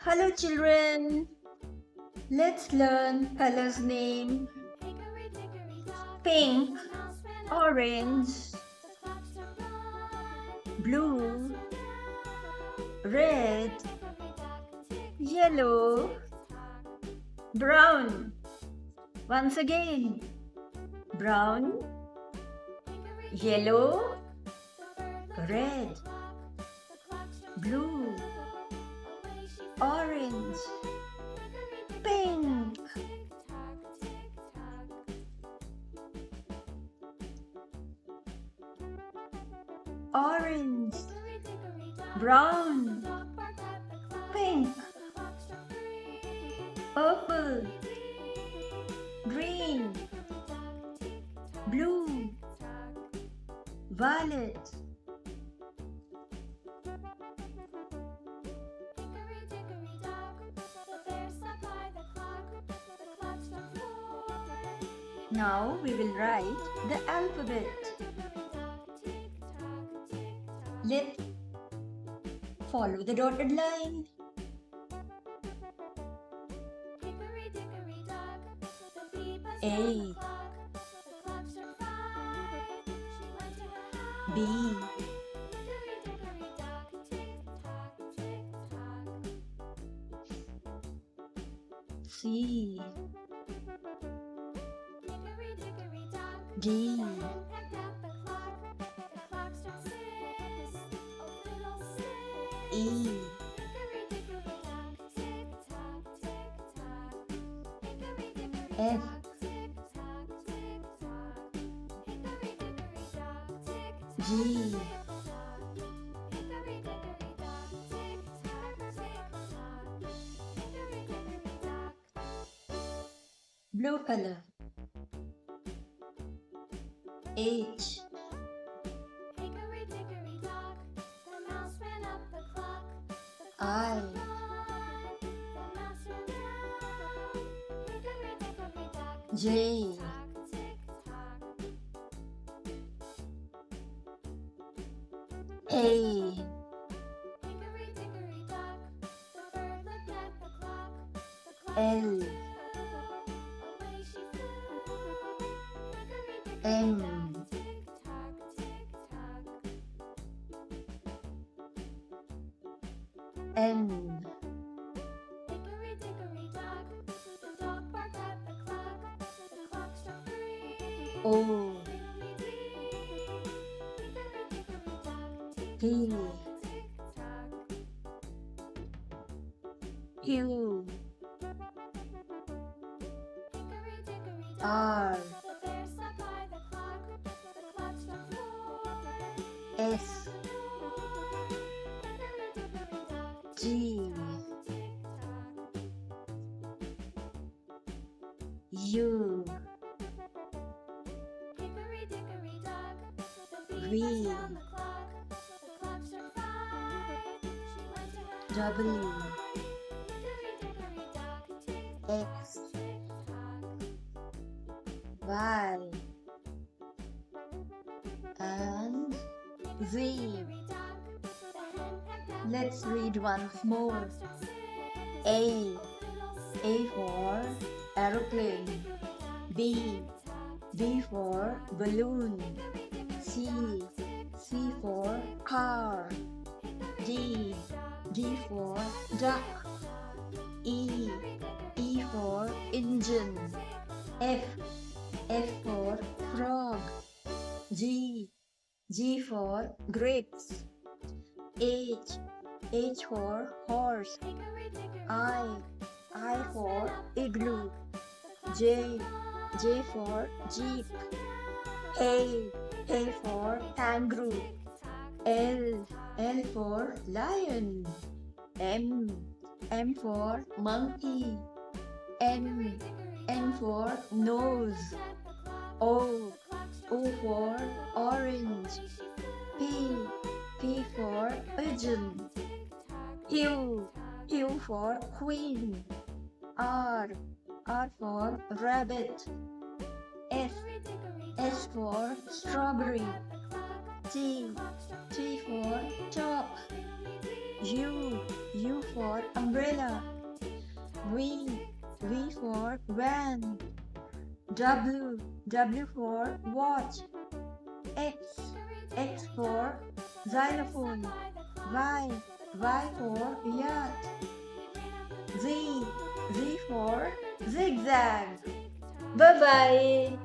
Hello children, let's learn colors name. Pink, orange, blue, red, yellow, brown. Once again, brown, yellow, red, blue, orange, pink. Orange, brown, pink, purple, green, blue, violet. Now we will write the alphabet. Let's follow the dotted line. A, B, C, D, E, F, G, blue color, H, I, J, A, L, M, N, O, P, Q, R, S, G, U, V, W, X, Y, and Z. Let's read once more. A for aeroplane. B for balloon. C for car. D for duck. E for engine. F for frog. G for grapes. H for horse. I for igloo. J for jeep. A for kangaroo. L for lion. M for monkey. N for nose. O for orange. P for pigeon. Q for queen. R for rabbit. S for strawberry. T for top. U. U for umbrella. V. V for van. W. W for watch. X. X for xylophone. Y. Y for yacht. Z. Z for zigzag. Bye bye.